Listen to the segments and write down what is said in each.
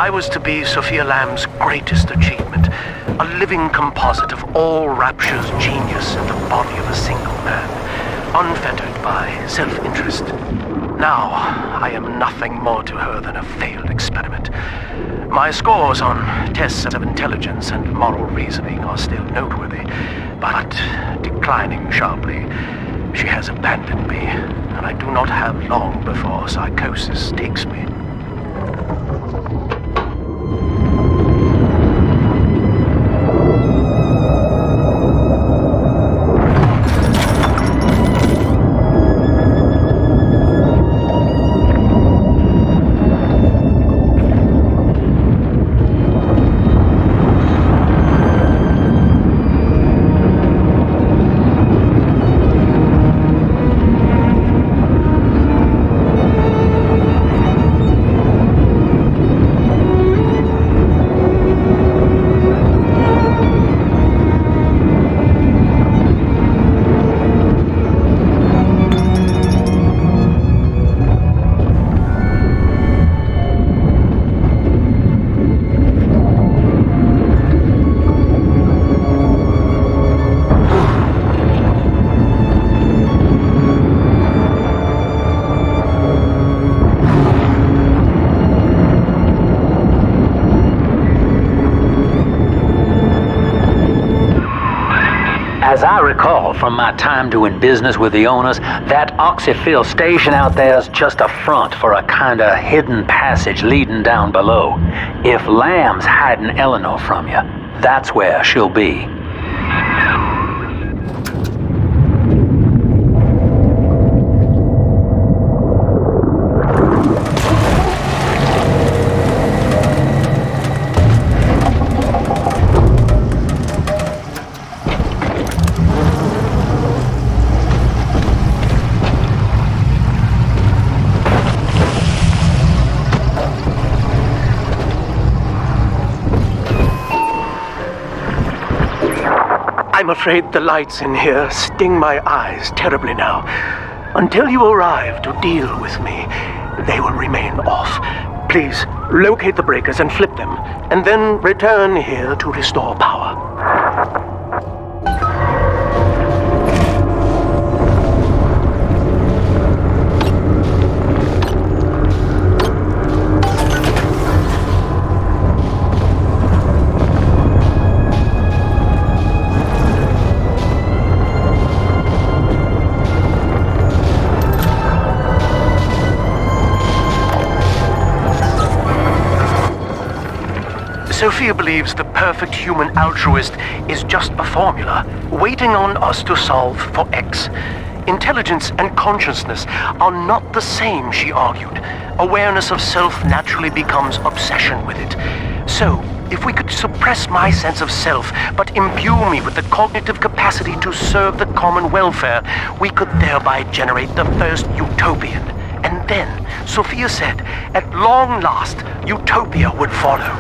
I was to be Sophia Lamb's greatest achievement, a living composite of all Rapture's genius in the body of a single man, unfettered by self-interest. Now, I am nothing more to her than a failed experiment. My scores on tests of intelligence and moral reasoning are still noteworthy, but declining sharply. She has abandoned me, and I do not have long before psychosis takes me. As I recall from my time doing business with the owners, that oxyfill station out there's just a front for a kinda hidden passage leading down below. If Lamb's hiding Eleanor from you, that's where she'll be. I'm afraid the lights in here sting my eyes terribly now. Until you arrive to deal with me, they will remain off. Please, locate the breakers and flip them, and then return here to restore power. Sophia believes the perfect human altruist is just a formula, waiting on us to solve for X. Intelligence and consciousness are not the same, she argued. Awareness of self naturally becomes obsession with it. So, if we could suppress my sense of self, but imbue me with the cognitive capacity to serve the common welfare, we could thereby generate the first utopian. And then, Sophia said, at long last, utopia would follow.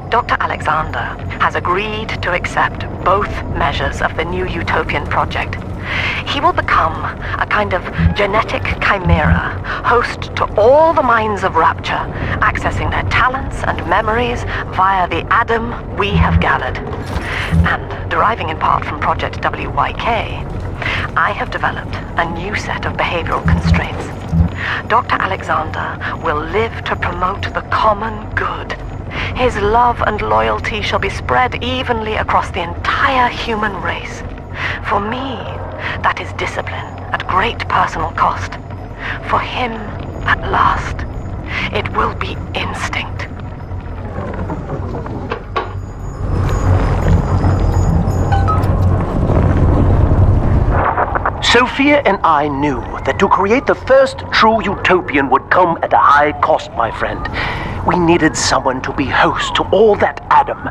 Dr. Alexander has agreed to accept both measures of the new Utopian project. He will become a kind of genetic chimera, host to all the minds of Rapture, accessing their talents and memories via the Adam we have gathered. And deriving in part from Project WYK, I have developed a new set of behavioral constraints. Dr. Alexander will live to promote the common good. His love and loyalty shall be spread evenly across the entire human race. For me, that is discipline at great personal cost. For him, at last, it will be instinct. Sophia and I knew that to create the first true utopian would come at a high cost, my friend. We needed someone to be host to all that Adam,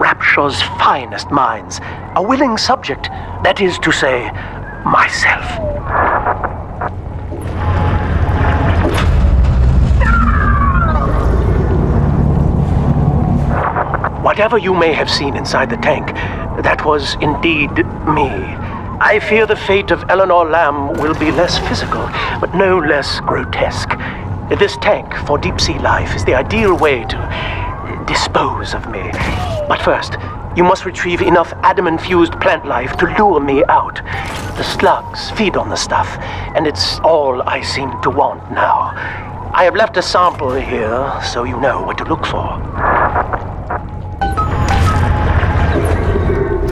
Rapture's finest minds, a willing subject, that is to say, myself. Whatever you may have seen inside the tank, that was indeed me. I fear the fate of Eleanor Lamb will be less physical, but no less grotesque. This tank for deep-sea life is the ideal way to dispose of me. But first, you must retrieve enough Adam-infused plant life to lure me out. The slugs feed on the stuff, and it's all I seem to want now. I have left a sample here, so you know what to look for.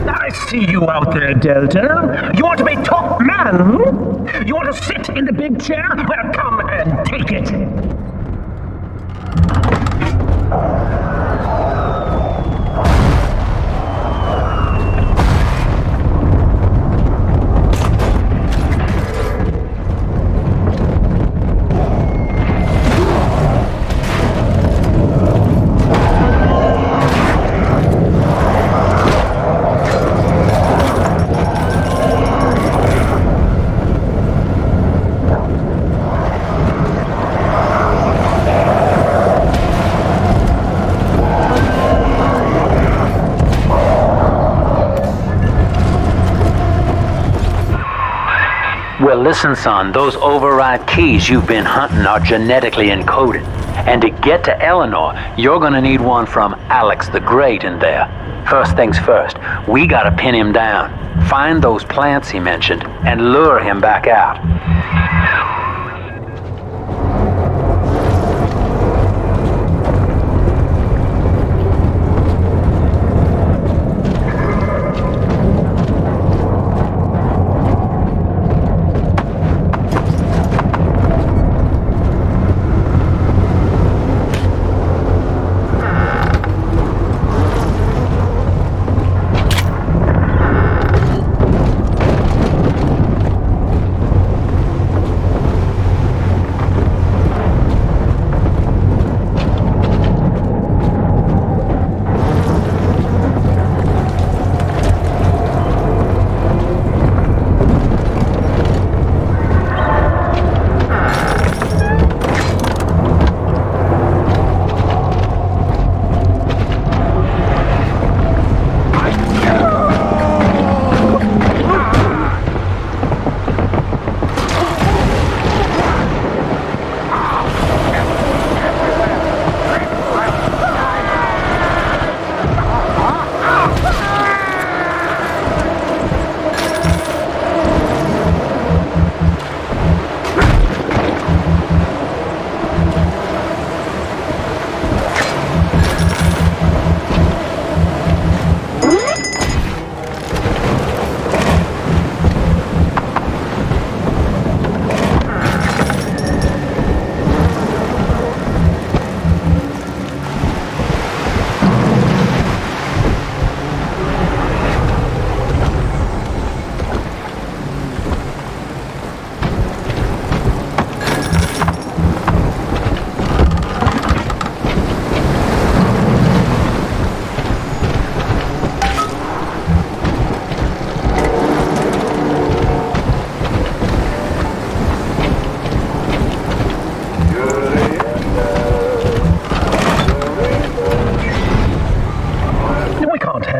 I see you out there, Delta. You want to be top man, hmm? You want to sit in the big chair? Well, come and take it. Well, listen, son, those override keys you've been hunting are genetically encoded. And to get to Eleanor, you're gonna need one from Alex the Great in there. First things first, we gotta pin him down, find those plants he mentioned, and lure him back out.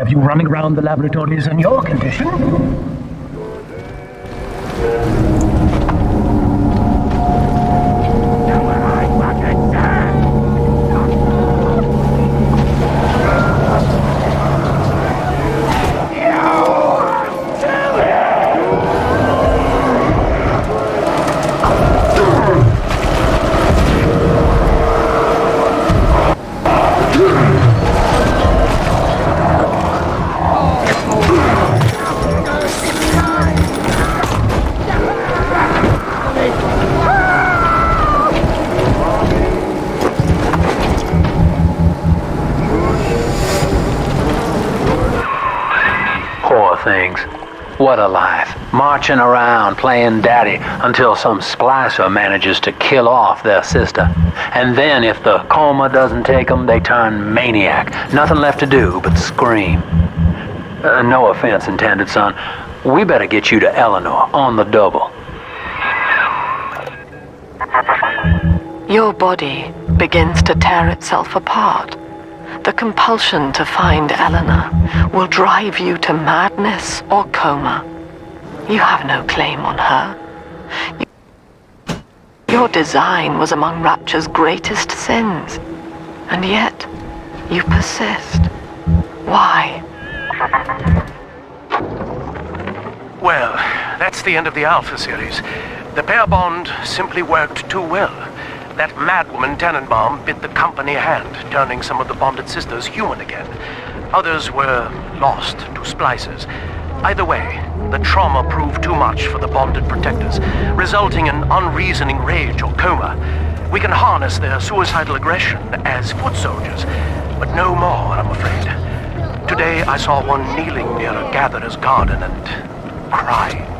You running around the laboratories in your condition? Things. What a life. Marching around, playing daddy, until some splicer manages to kill off their sister. And then if the coma doesn't take them, they turn maniac. Nothing left to do but scream. No offense intended, son. We better get you to Eleanor on the double. Your body begins to tear itself apart. The compulsion to find Eleanor will drive you to madness or coma. You have no claim on her. Your design was among Rapture's greatest sins, and yet you persist. Why? Well, that's the end of the Alpha series. The pair bond simply worked too well. That madwoman Tannenbaum bit the company hand, turning some of the bonded sisters human again. Others were lost to splicers. Either way, the trauma proved too much for the bonded protectors, resulting in unreasoning rage or coma. We can harness their suicidal aggression as foot soldiers, but no more, I'm afraid. Today I saw one kneeling near a gatherer's garden and crying.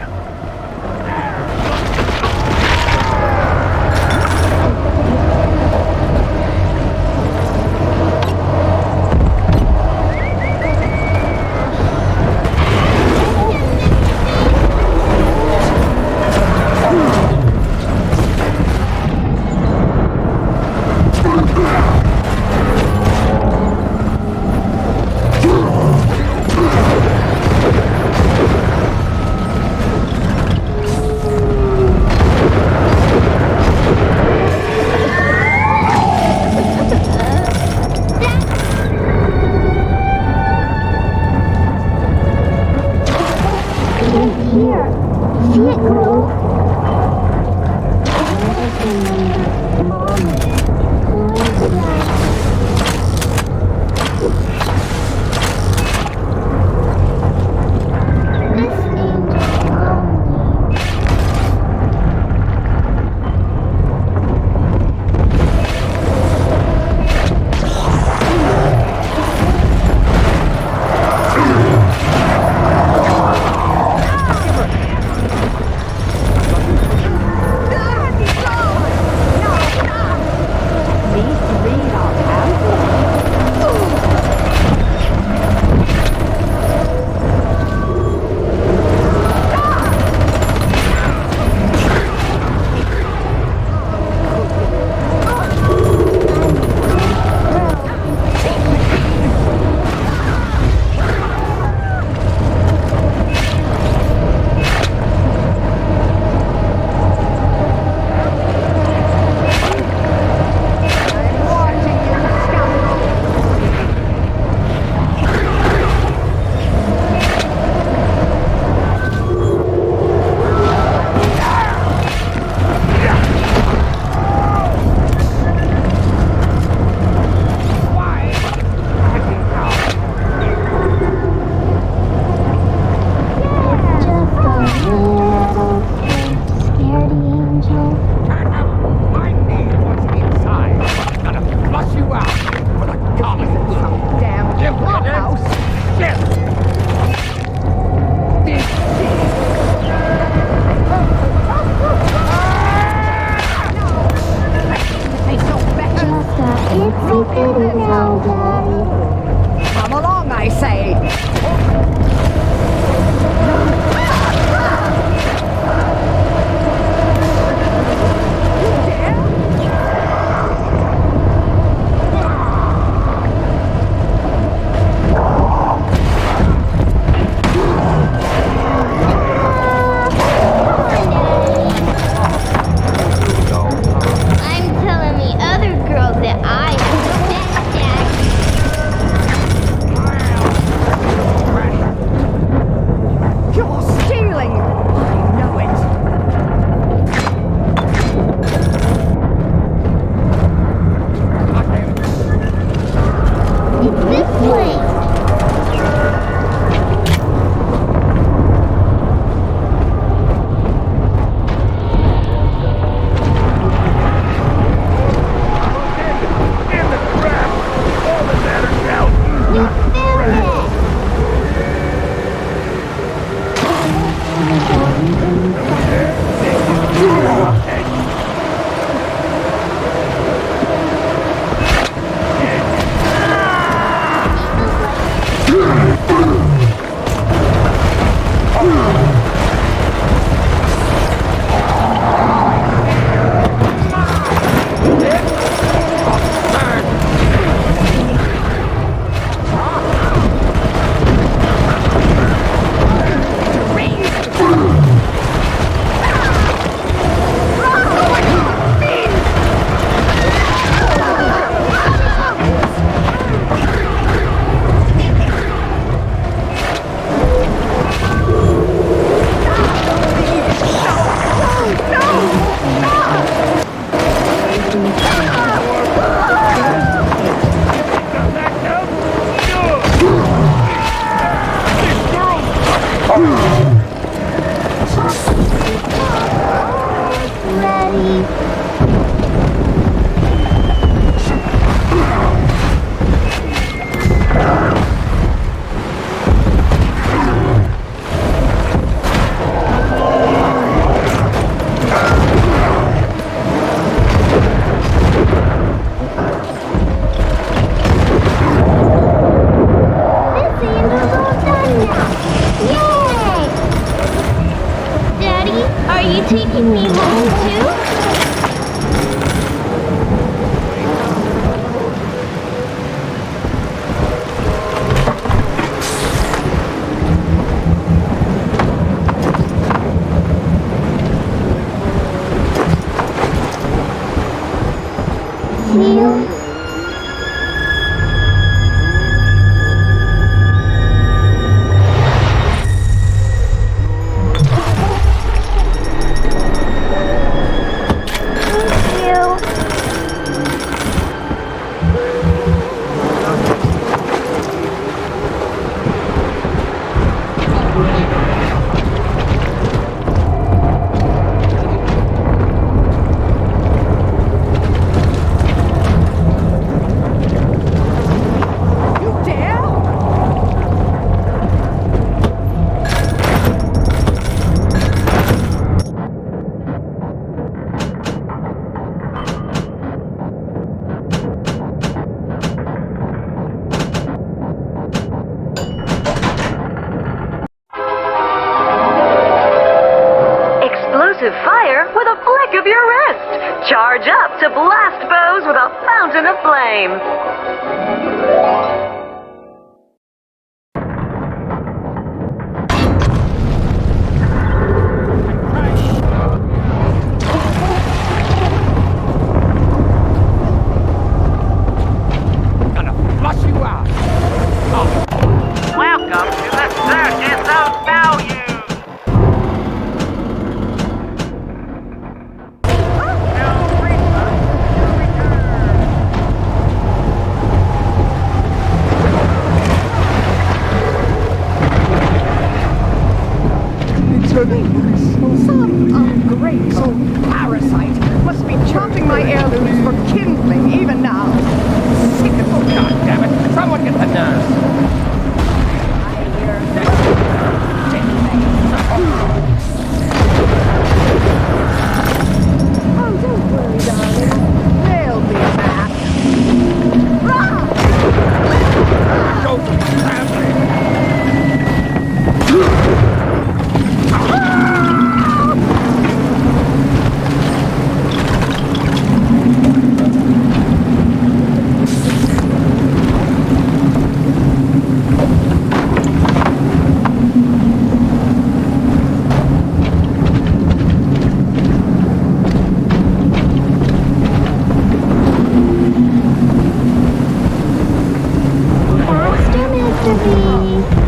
taking me home too? Seal? Fire with a flick of your wrist. Charge up to blast bows with a fountain of flame. Welcome to the Circus of Value! Some ungrateful parasite must be chanting my heirlooms for kindling even now. Sick of them. God damn it! Someone get the nurse. I hear oh, don't worry, darling. They'll be back. Go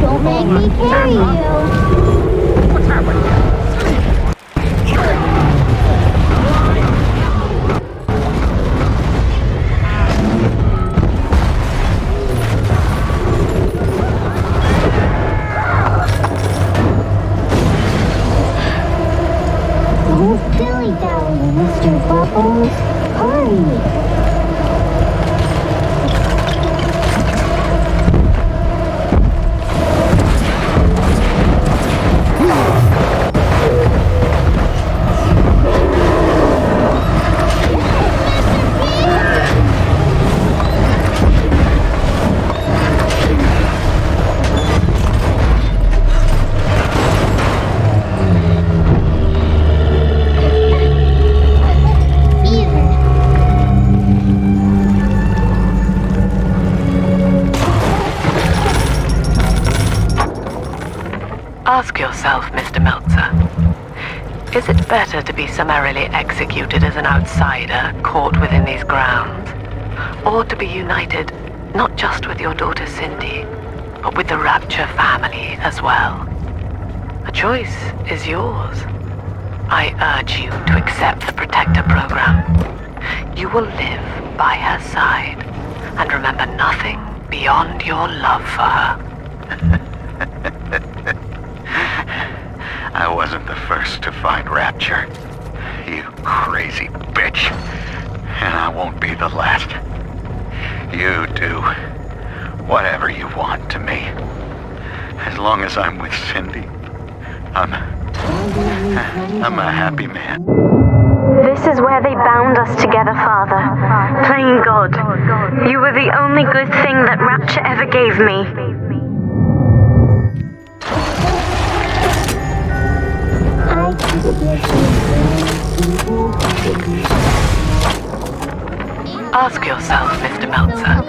Don't make me carry you. What's happening? Don't dilly-dally, Mr. Bubbles. Hurry. Ask yourself, Mr. Meltzer, is it better to be summarily executed as an outsider caught within these grounds, or to be united not just with your daughter Cindy, but with the Rapture family as well? The choice is yours. I urge you to accept the Protector program. You will live by her side and remember nothing beyond your love for her. I wasn't the first to find Rapture, you crazy bitch. And I won't be the last. You do whatever you want to me. As long as I'm with Cindy, I'm a happy man. This is where they bound us together, Father. Playing God. You were the only good thing that Rapture ever gave me. I could give you Ask yourself, Mr. Meltzer,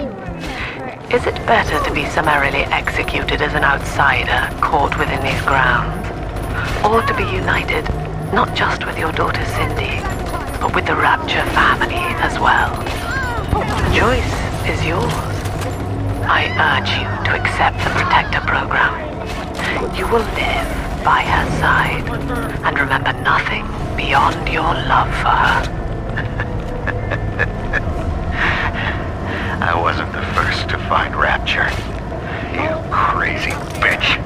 is it better to be summarily executed as an outsider caught within these grounds, or to be united not just with your daughter Cindy, but with the Rapture family as well? The choice is yours. I urge you to accept the Protector program. You will live by her side and remember nothing beyond your love for her. I wasn't the first to find Rapture, you crazy bitch.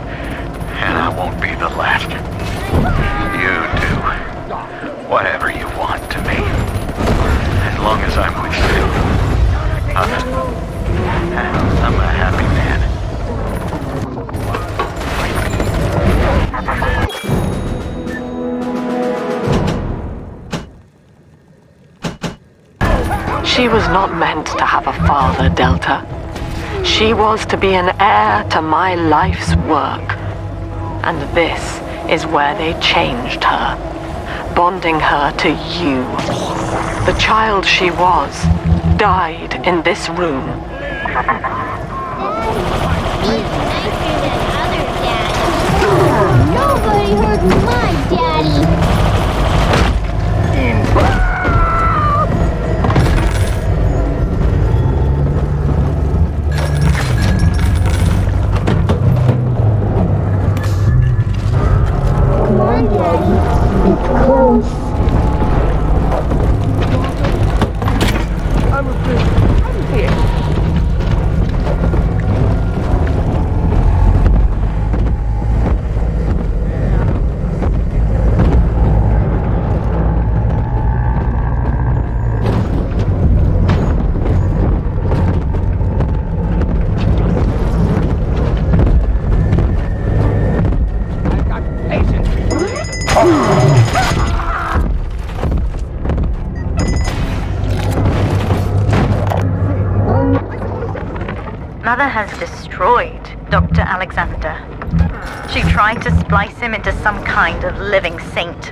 And I won't be the last. You do whatever you want to me. As long as I'm with you, I'm a happy man. She was not meant to have a father, Delta. She was to be an heir to my life's work. And this is where they changed her, bonding her to you. The child she was died in this room. Nobody heard my daddy. Come on, Daddy. It's close. I'm here. I've got patience. Mother has destroyed Dr. Alexander. She tried to splice him into some kind of living saint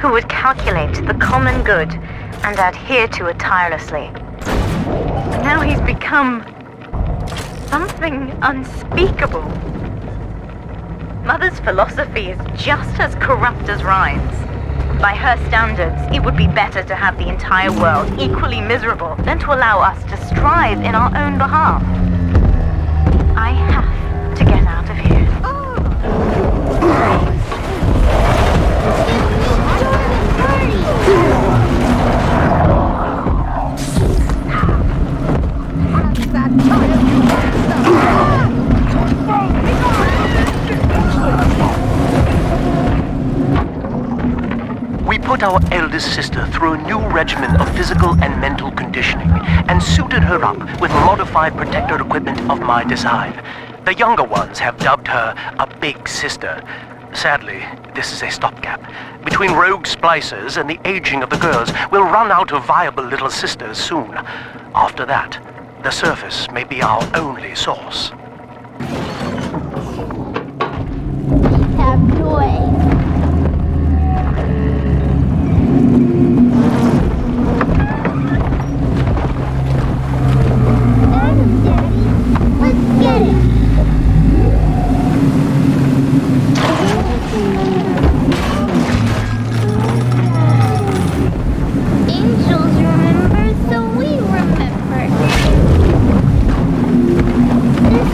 who would calculate the common good and adhere to it tirelessly. Now he's become something unspeakable. Mother's philosophy is just as corrupt as Ryan's. By her standards, it would be better to have the entire world equally miserable than to allow us to strive in our own behalf. I have to get out of here. We put our eldest sister through a new regimen of physical and mental conditioning and suited her up with modified protector equipment of my design. The younger ones have dubbed her a big sister. Sadly, this is a stopgap. Between rogue splicers and the aging of the girls, we'll run out of viable little sisters soon. After that, the surface may be our only source. Have toys. Let's get it! Angels remember, so we remember. This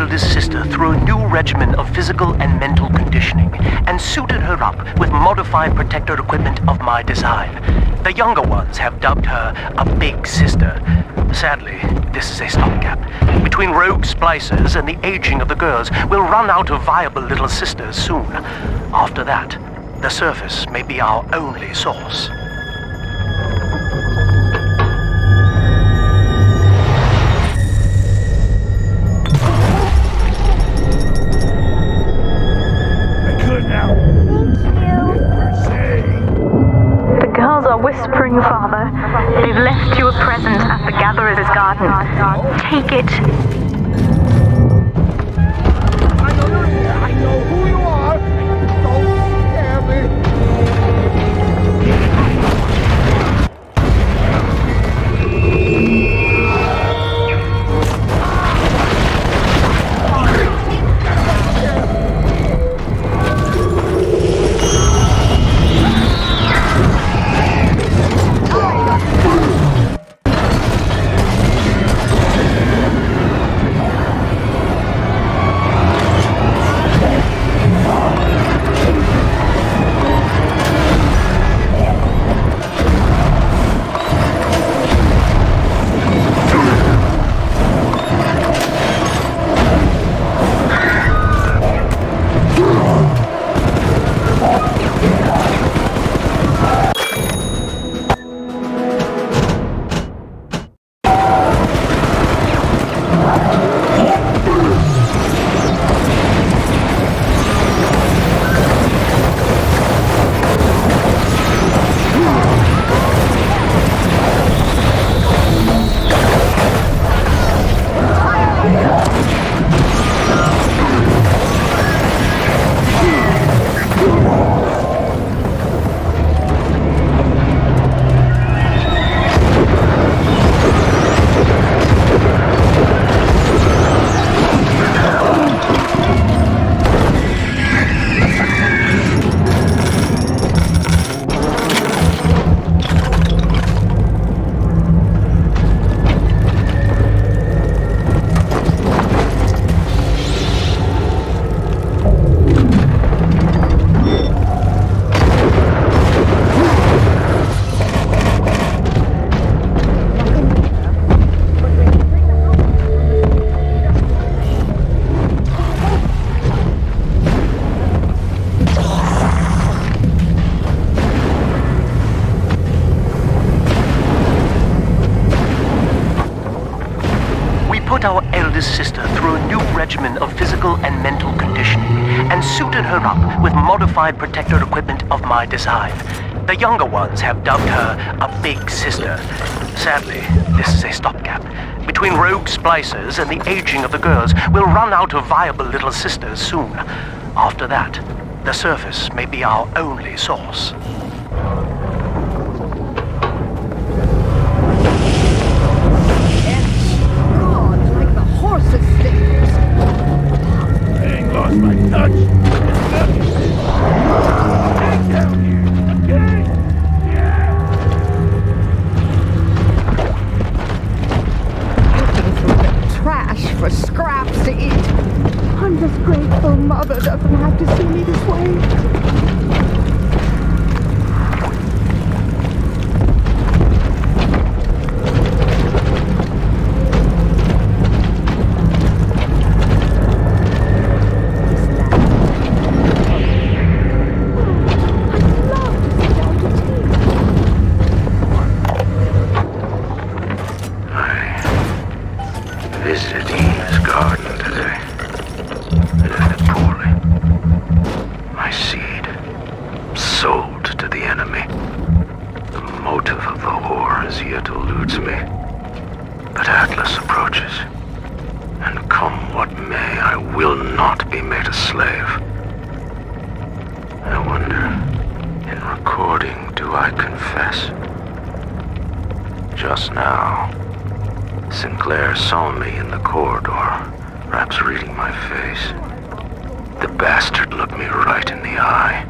eldest sister through a new regimen of physical and mental conditioning and suited her up with modified protector equipment of my design. The younger ones have dubbed her a big sister. Sadly, this is a stopgap. Between rogue splicers and the aging of the girls, we'll run out of viable little sisters soon. After that, the surface may be our only source. The girls are whispering, Father. They've left you a present at the Gatherer's Garden. Take it. I know who you are. Don't scare me. Our eldest sister through a new regimen of physical and mental conditioning and suited her up with modified protector equipment of my design. The younger ones have dubbed her a big sister. Sadly, this is a stopgap. Between rogue splicers and the aging of the girls, we'll run out of viable little sisters soon. After that, the surface may be our only source. Lost my touch. Get down here. Looking through the trash for scraps to eat. I'm just grateful Mother doesn't have to see me this way. Visited Eve's garden today. It ended poorly. My seed sold to the enemy. The motive of the whore as yet eludes me. But Atlas approaches. And come what may, I will not be made a slave. I wonder, in recording, do I confess? Just now, Sinclair saw me in the corridor, perhaps reading my face. The bastard looked me right in the eye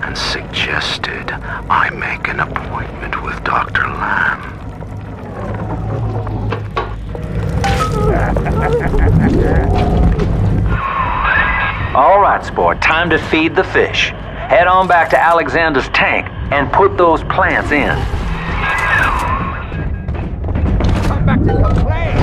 and suggested I make an appointment with Dr. Lamb. right, sport. Time to feed the fish. Head on back to Alexander's tank and put those plants in. Come back to complain.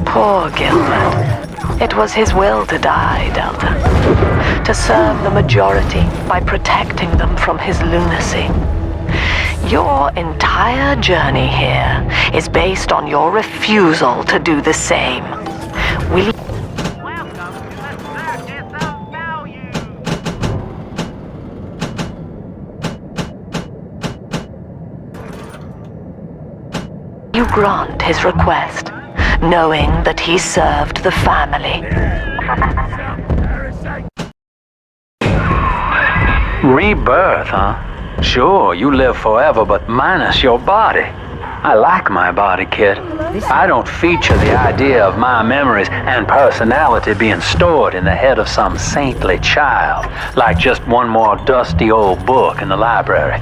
Poor Gilbert. It was his will to die, Delta. To serve the majority by protecting them from his lunacy. Your entire journey here is based on your refusal to do the same. Will you... Welcome to the Circus of Value. You grant his request, knowing that he served the family? Rebirth, huh? Sure, you live forever, but minus your body. I like my body, kid. I don't feature the idea of my memories and personality being stored in the head of some saintly child, like just one more dusty old book in the library.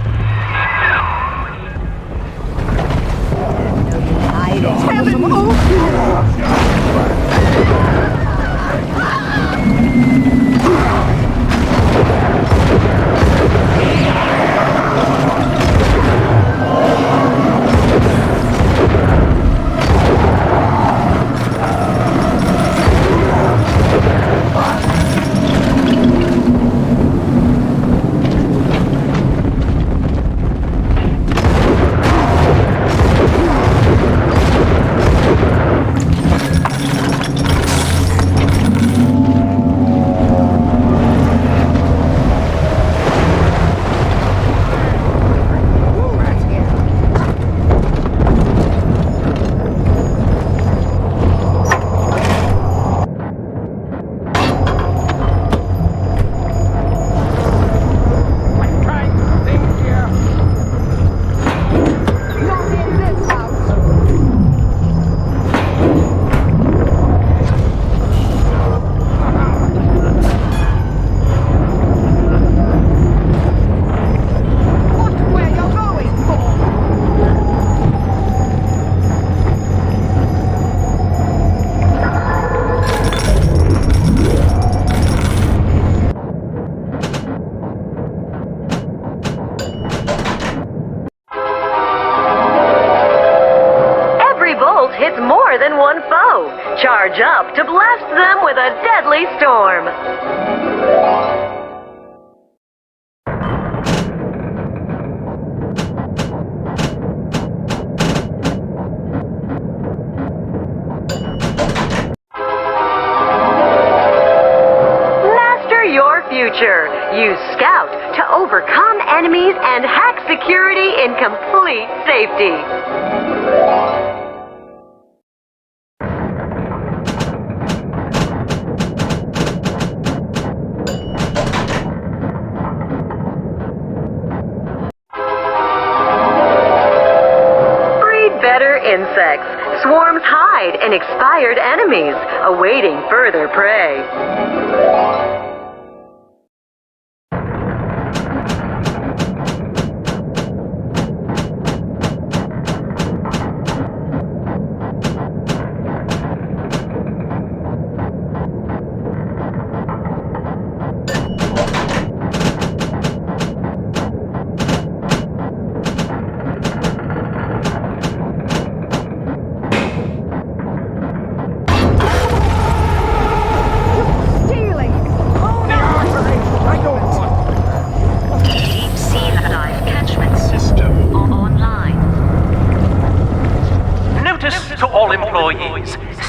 Hits more than one foe. Charge up to blast them with a deadly storm. Master your future. Use Scout to overcome enemies and hack security in complete safety. Insects. Swarms hide in expired enemies, awaiting further prey.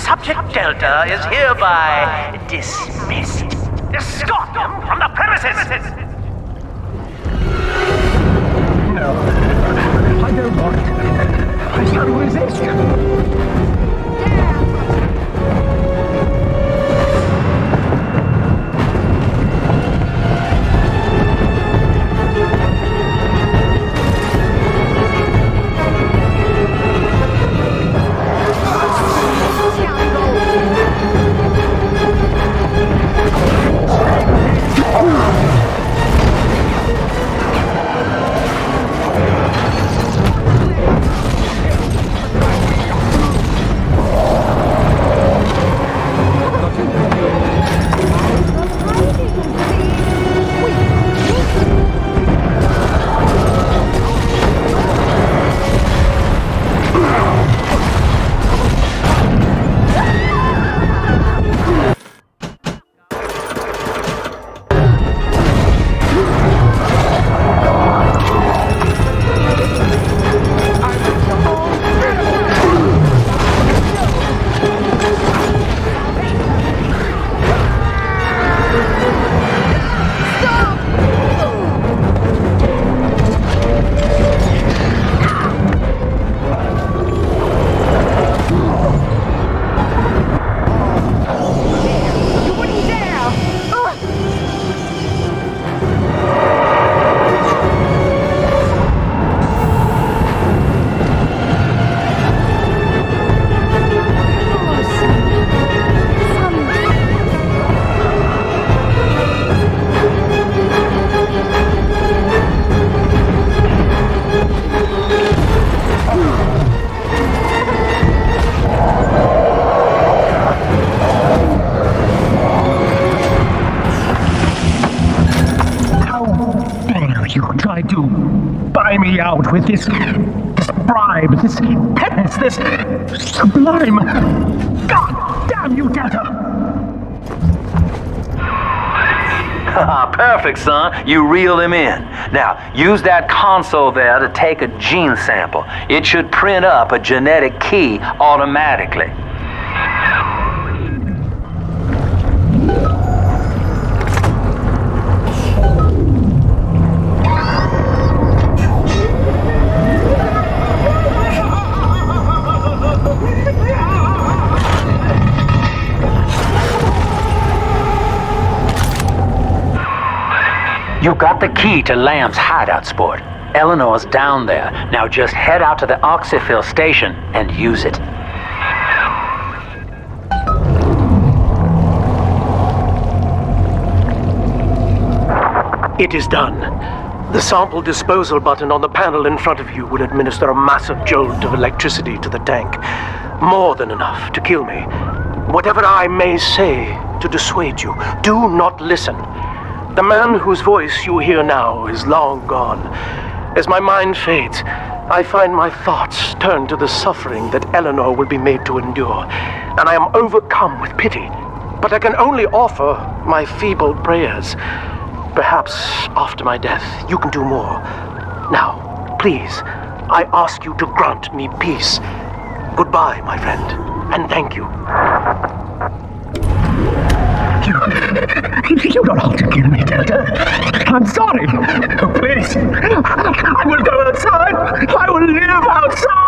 Subject Delta is hereby dismissed. Escort them from the premises! No, I don't want it. I can't resist. out with this bribe, this penance, this sublime. God damn you, Delta! Perfect, son. You reel him in. Now, use that console there to take a gene sample. It should print up a genetic key automatically. You got the key to Lamb's hideout, Sport. Eleanor's down there. Now just head out to the oxyfill station and use it. It is done. The sample disposal button on the panel in front of you will administer a massive jolt of electricity to the tank. More than enough to kill me. Whatever I may say to dissuade you, do not listen. The man whose voice you hear now is long gone. As my mind fades, I find my thoughts turn to the suffering that Eleanor will be made to endure, and I am overcome with pity. But I can only offer my feeble prayers. Perhaps after my death, you can do more. Now, please, I ask you to grant me peace. Goodbye, my friend, and thank you. You don't have to kill me, Delta. I'm sorry. Oh, please. I will go outside. I will live outside.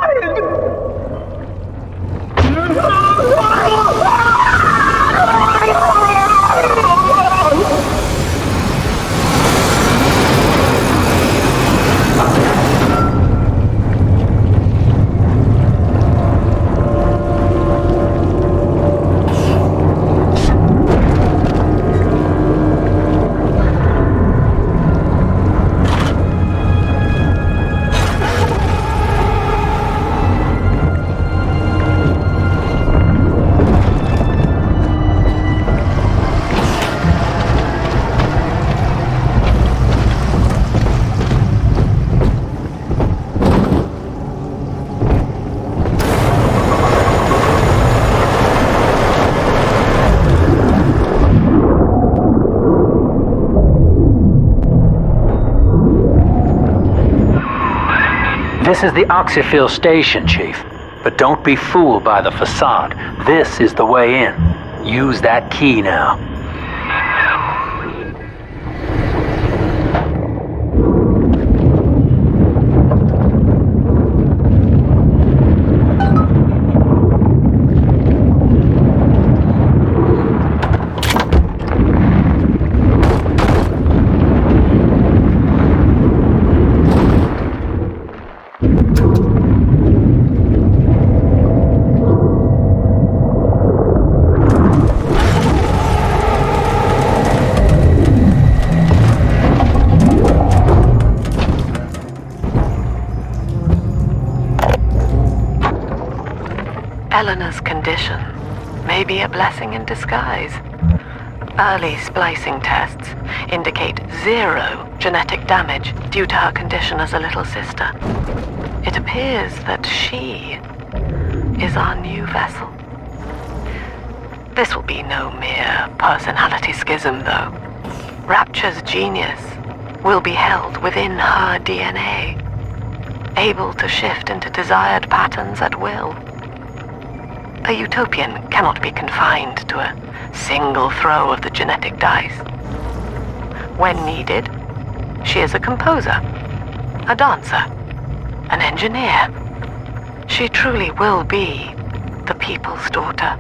This is the oxyfill station, Chief. But don't be fooled by the facade. This is the way in. Use that key now. Eleanor's condition may be a blessing in disguise. Early splicing tests indicate 0 genetic damage due to her condition as a little sister. It appears that she is our new vessel. This will be no mere personality schism, though. Rapture's genius will be held within her DNA, able to shift into desired patterns at will. A utopian cannot be confined to a single throw of the genetic dice. When needed, she is a composer, a dancer, an engineer. She truly will be the people's daughter.